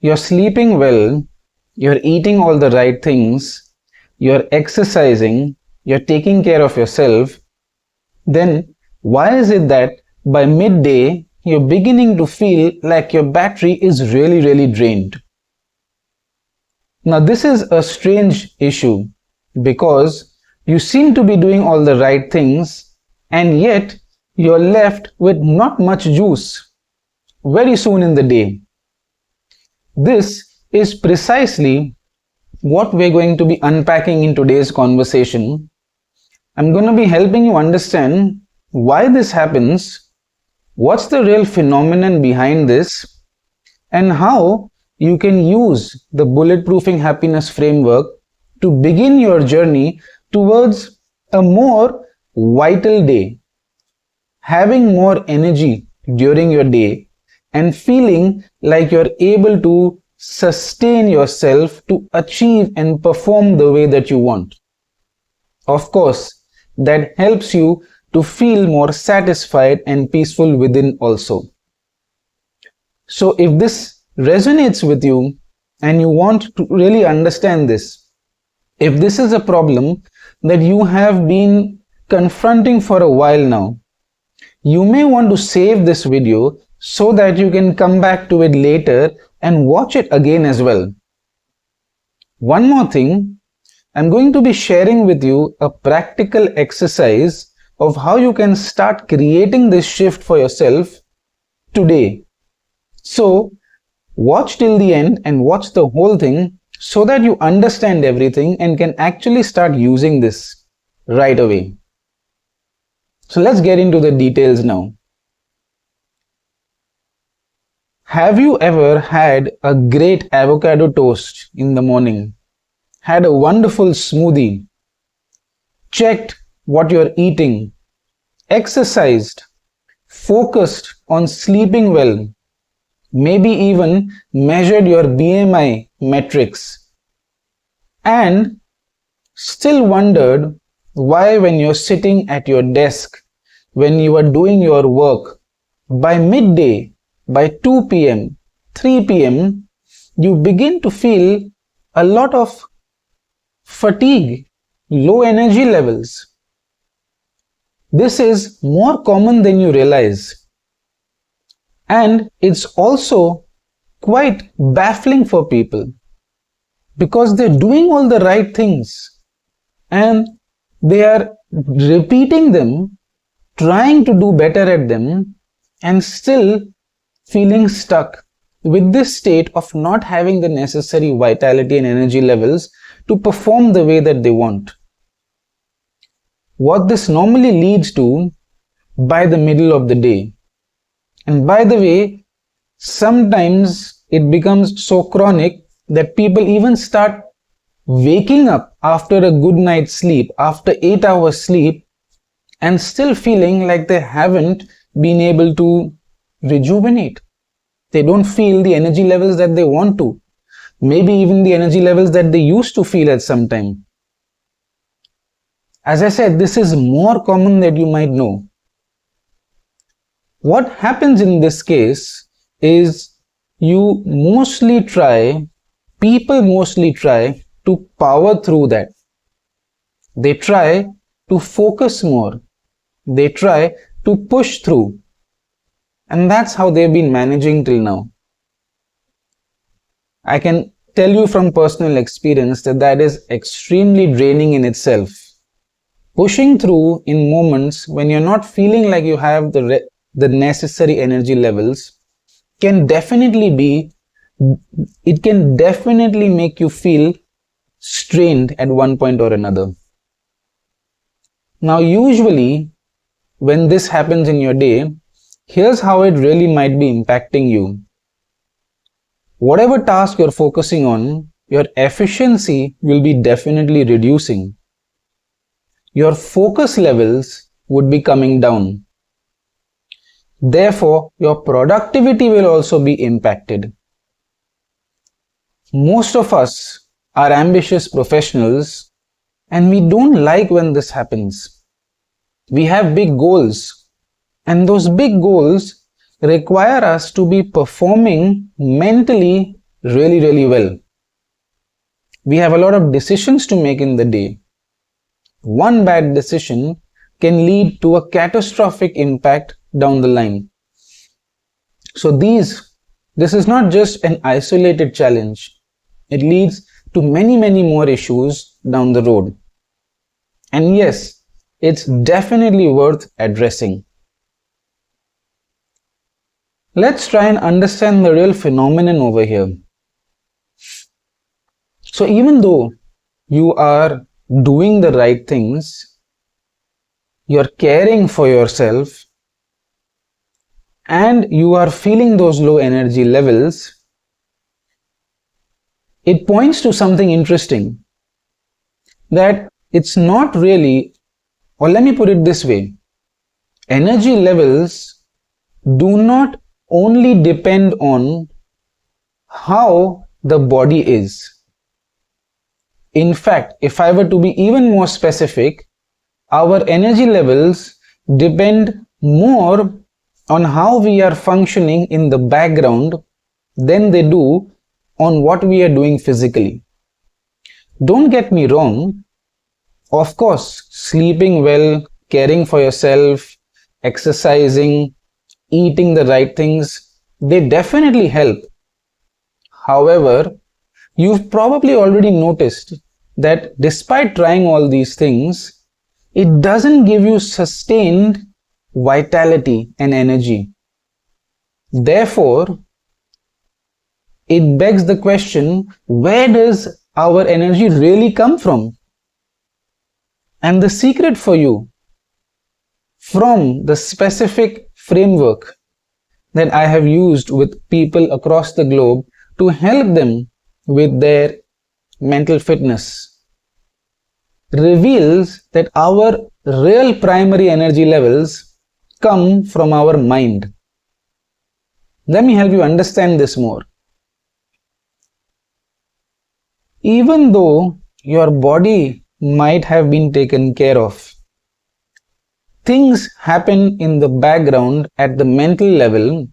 you're sleeping well, you're eating all the right things, you're exercising, you're taking care of yourself, then why is it that by midday you're beginning to feel like your battery is really drained? Now this is a strange issue because you seem to be doing all the right things and yet you're left with not much juice very soon in the day. This is precisely what we're going to be unpacking in today's conversation. I'm going to be helping you understand why this happens, what's the real phenomenon behind this, and how you can use the Bulletproofing Happiness Framework to begin your journey towards a more vital day, having more energy during your day, and feeling like you're able to sustain yourself to achieve and perform the way that you want. Of course, that helps you to feel more satisfied and peaceful within also. So if this resonates with you and you want to really understand this, if this is a problem that you have been confronting for a while now, you may want to save this video so that you can come back to it later and watch it again as well. One more thing, I'm going to be sharing with you a practical exercise of how you can start creating this shift for yourself today. So watch till the end and watch the whole thing so that you understand everything and can actually start using this right away. So let's get into the details now. Have you ever had a great avocado toast in the morning? Had a wonderful smoothie? Checked what you're eating? Exercised? Focused on sleeping well? Maybe even measured your BMI metrics? And still wondered why when you're sitting at your desk, when you are doing your work, by midday, by 2 p.m., 3 p.m., you begin to feel a lot of fatigue, low energy levels. This is more common than you realize. And it's also quite baffling for people because they're doing all the right things and they are repeating them, trying to do better at them, and still feeling stuck with this state of not having the necessary vitality and energy levels to perform the way that they want. What this normally leads to by the middle of the day. And by the way, sometimes it becomes so chronic that people even start waking up after a good night's sleep, after 8 hours sleep, and still feeling like they haven't been able to rejuvenate. They don't feel the energy levels that they want to. Maybe even the energy levels that they used to feel at some time. As I said, this is more common than you might know. What happens in this case is people mostly try to power through that. They try to focus more. They try to push through. And that's how they've been managing till now. I can tell you from personal experience that is extremely draining in itself. Pushing through in moments when you're not feeling like you have the necessary energy levels can definitely make you feel strained at one point or another. Now usually when this happens in your day, here's how it really might be impacting you. Whatever task you're focusing on, your efficiency will be definitely reducing. Your focus levels would be coming down. Therefore, your productivity will also be impacted. Most of us are ambitious professionals and we don't like when this happens. We have big goals, and those big goals require us to be performing mentally really well. We have a lot of decisions to make in the day. One bad decision can lead to a catastrophic impact down the line. So this is not just an isolated challenge. It leads to many more issues down the road. And yes, it's definitely worth addressing. Let's try and understand the real phenomenon over here. So even though you are doing the right things, you're caring for yourself, and you are feeling those low energy levels, it points to something interesting, that it's not really, or let me put it this way, energy levels do not only depend on how the body is. In fact, if I were to be even more specific, our energy levels depend more on how we are functioning in the background than they do on what we are doing physically. Don't get me wrong, of course, sleeping well, caring for yourself, exercising, eating the right things, they definitely help. However, you've probably already noticed that despite trying all these things, it doesn't give you sustained vitality and energy. Therefore, it begs the question, where does our energy really come from? And the secret for you, from the specific framework that I have used with people across the globe to help them with their mental fitness, reveals that our real primary energy levels come from our mind. Let me help you understand this more. Even though your body might have been taken care of, things happen in the background at the mental level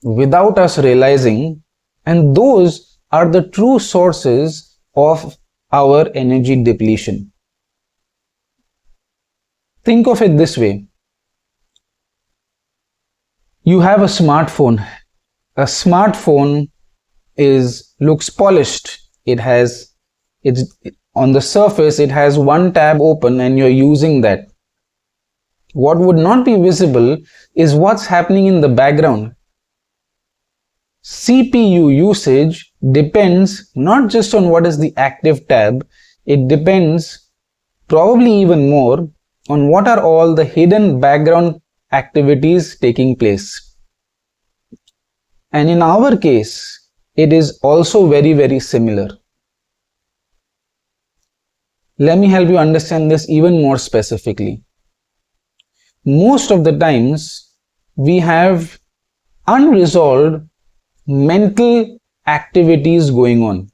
without us realizing, and those are the true sources of our energy depletion. Think of it this way. You have a smartphone. A smartphone looks polished. On the surface, it has one tab open and you're using that. What would not be visible is what's happening in the background. CPU usage depends not just on what is the active tab, it depends probably even more on what are all the hidden background activities taking place. And in our case, it is also very similar. Let me help you understand this even more specifically. Most of the times, we have unresolved mental activities going on.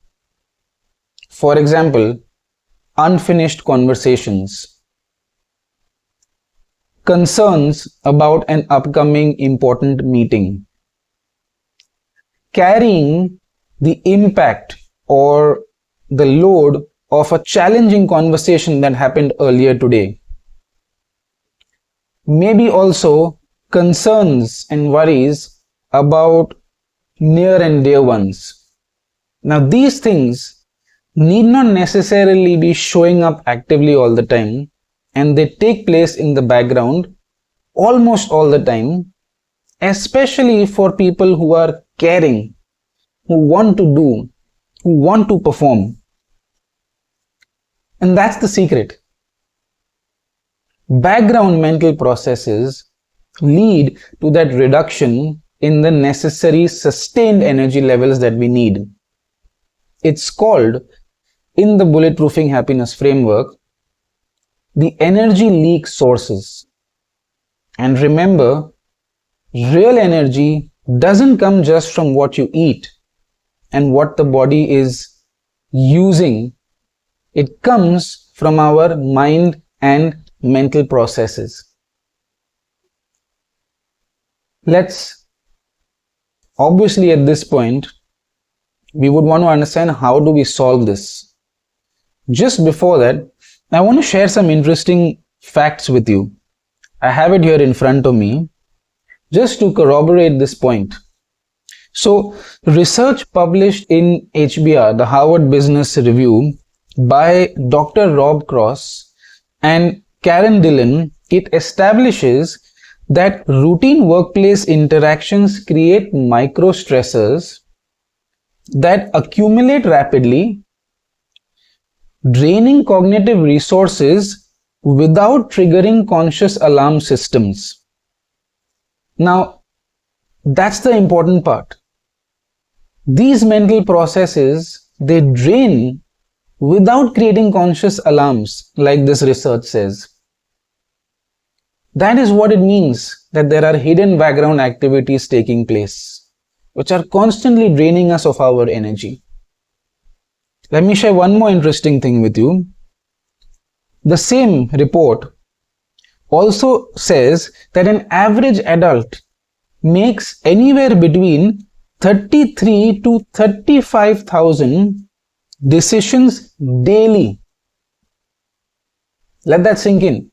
For example, unfinished conversations, concerns about an upcoming important meeting, carrying the impact or the load of a challenging conversation that happened earlier today. Maybe also concerns and worries about near and dear ones. Now, these things need not necessarily be showing up actively all the time, and they take place in the background almost all the time, especially for people who are caring, who want to do, who want to perform. And that's the secret. Background mental processes lead to that reduction in the necessary sustained energy levels that we need. It's called, in the Bulletproofing-Happiness Framework, the energy leak sources. And remember, real energy doesn't come just from what you eat and what the body is using. It comes from our mind and mental processes. Let's obviously at this point we would want to understand how do we solve this. Just before that, I want to share some interesting facts with you. I have it here in front of me just to corroborate this point. So, research published in HBR, the Harvard Business Review, by Dr. Rob Cross and Karen Dillon, it establishes that routine workplace interactions create micro-stressors that accumulate rapidly, draining cognitive resources without triggering conscious alarm systems. Now, that's the important part. These mental processes, they drain without creating conscious alarms, like this research says. That is what it means, that there are hidden background activities taking place, which are constantly draining us of our energy. Let me share one more interesting thing with you. The same report also says that an average adult makes anywhere between 33 to 35,000 decisions daily. Let that sink in.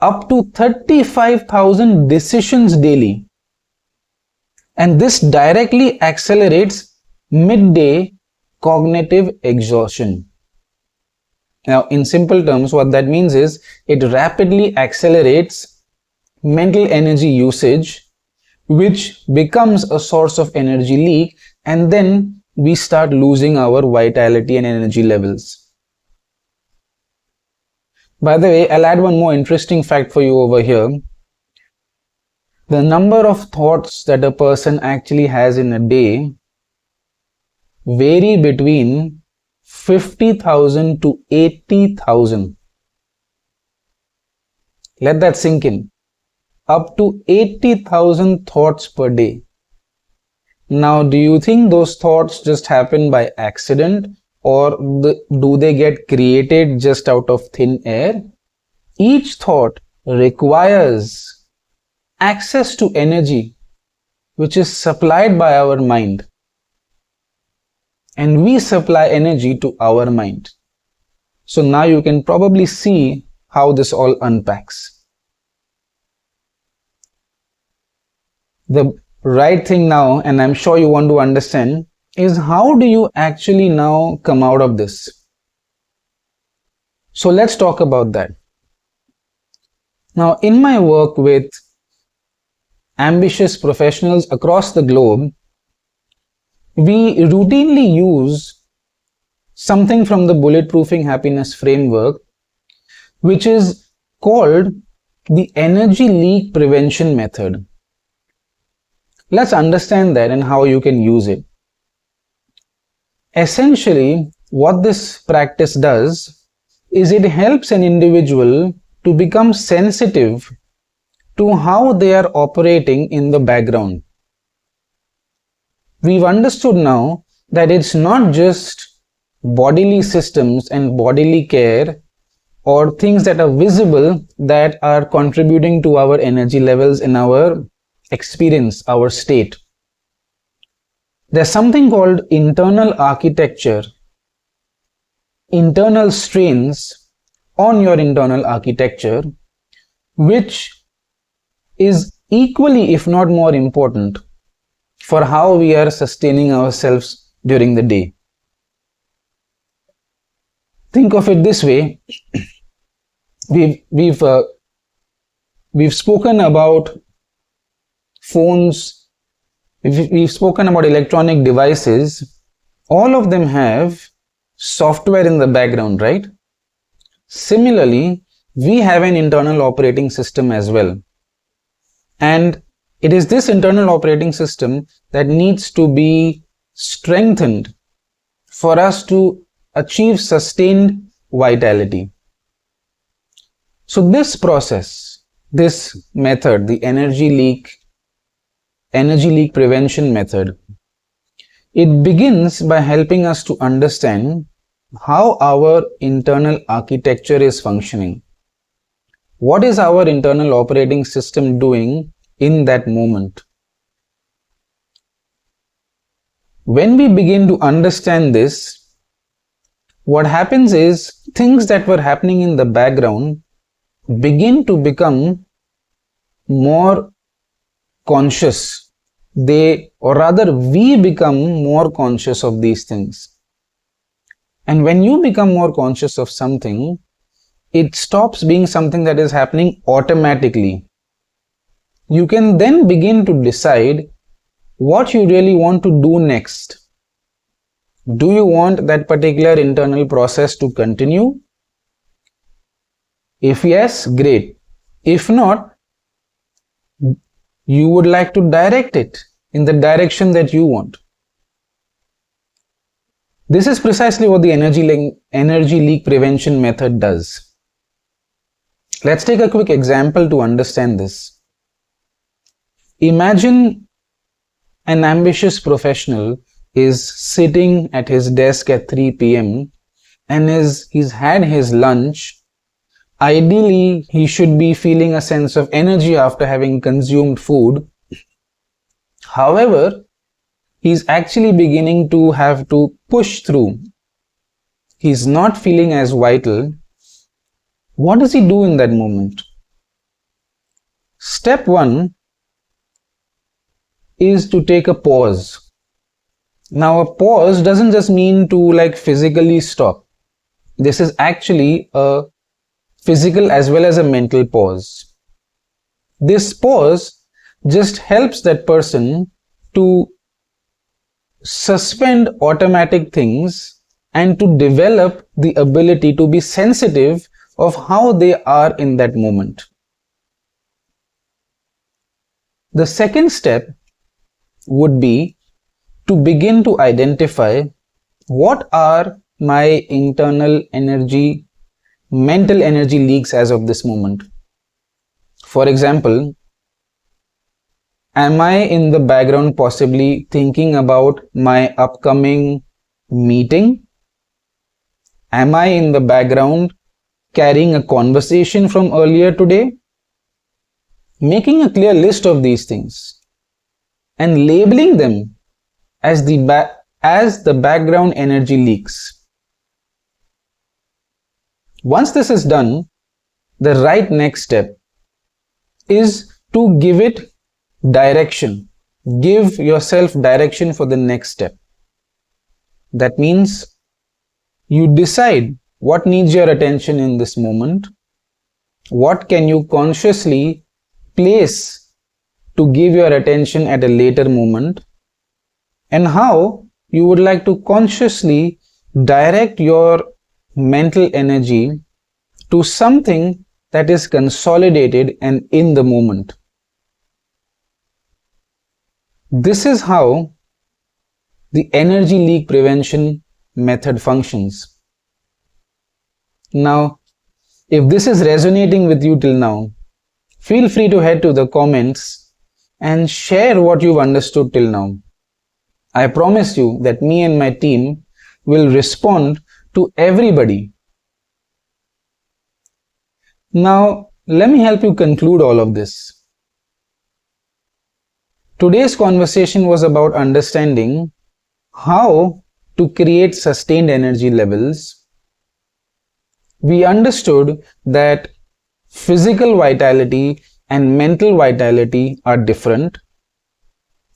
Up to 35,000 decisions daily. And this directly accelerates midday cognitive exhaustion. Now, in simple terms, what that means is it rapidly accelerates mental energy usage, which becomes a source of energy leak, and then we start losing our vitality and energy levels. By the way, I'll add one more interesting fact for you over here. The number of thoughts that a person actually has in a day vary between 50,000 to 80,000. Let that sink in. Up to 80,000 thoughts per day. Now, do you think those thoughts just happen by accident, or do they get created just out of thin air? Each thought requires access to energy, which is supplied by our mind. And we supply energy to our mind. So now you can probably see how this all unpacks. The right thing now, and I'm sure you want to understand, is how do you actually now come out of this? So let's talk about that. Now, in my work with ambitious professionals across the globe, we routinely use something from the Bulletproofing-Happiness Framework, which is called the energy leak prevention method. Let's understand that and how you can use it. Essentially, what this practice does is it helps an individual to become sensitive to how they are operating in the background. We've understood now that it's not just bodily systems and bodily care or things that are visible that are contributing to our energy levels in our experience, our state. There's something called internal architecture, internal strains on your internal architecture, which is equally, if not more important, for how we are sustaining ourselves during the day. Think of it this way. We've spoken about phones, we've spoken about electronic devices. All of them have software in the background, right? Similarly, we have an internal operating system as well. And it is this internal operating system that needs to be strengthened for us to achieve sustained vitality. So this process, this method, the energy leak prevention method, it begins by helping us to understand how our internal architecture is functioning. What is our internal operating system doing in that moment? When we begin to understand this, what happens is things that were happening in the background begin to become more conscious. Or rather, we become more conscious of these things. And when you become more conscious of something, it stops being something that is happening automatically. You can then begin to decide what you really want to do next. Do you want that particular internal process to continue? If yes, great. If not, you would like to direct it in the direction that you want. This is precisely what the energy leak prevention method does. Let's take a quick example to understand this. Imagine an ambitious professional is sitting at his desk at 3 p.m. and he's had his lunch. Ideally, he should be feeling a sense of energy after having consumed food. However, he's actually beginning to have to push through. He's not feeling as vital. What does he do in that moment? Step 1 is to take a pause. Now, a pause doesn't just mean to physically stop. This is actually a physical as well as a mental pause. This pause just helps that person to suspend automatic things and to develop the ability to be sensitive of how they are in that moment. The second step would be to begin to identify what are my internal energy, mental energy leaks as of this moment. For example, am I in the background possibly thinking about my upcoming meeting? Am I in the background carrying a conversation from earlier today? Making a clear list of these things and labeling them as the background energy leaks. Once this is done, the right next step is to give it direction. Give yourself direction for the next step. That means you decide what needs your attention in this moment, what can you consciously place to give your attention at a later moment, and how you would like to consciously direct your mental energy to something that is consolidated and in the moment. This is how the energy leak prevention method functions. Now, if this is resonating with you till now, feel free to head to the comments and share what you've understood till now. I promise you that me and my team will respond to everybody. Now, let me help you conclude all of this. Today's conversation was about understanding how to create sustained energy levels. We understood that physical vitality and mental vitality are different.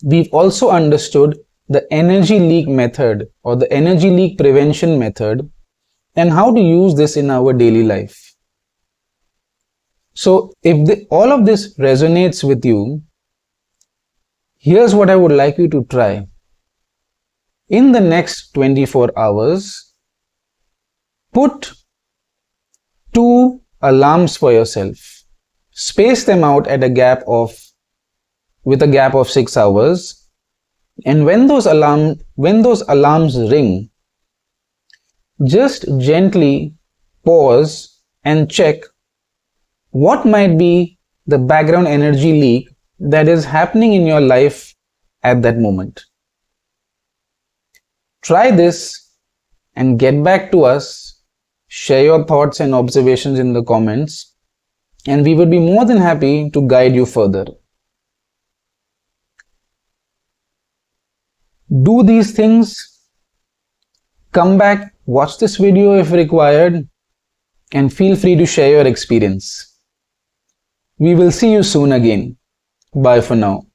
We've also understood the energy leak method or the energy leak prevention method and how to use this in our daily life. So if all of this resonates with you, here's what I would like you to try. In the next 24 hours, put 2 alarms for yourself. Space them out at with a gap of 6 hours. And when those alarms ring, just gently pause and check what might be the background energy leak that is happening in your life at that moment. Try this and get back to us. Share your thoughts and observations in the comments, and we would be more than happy to guide you further. Do these things, come back, watch this video if required, and feel free to share your experience. We will see you soon again. Bye for now.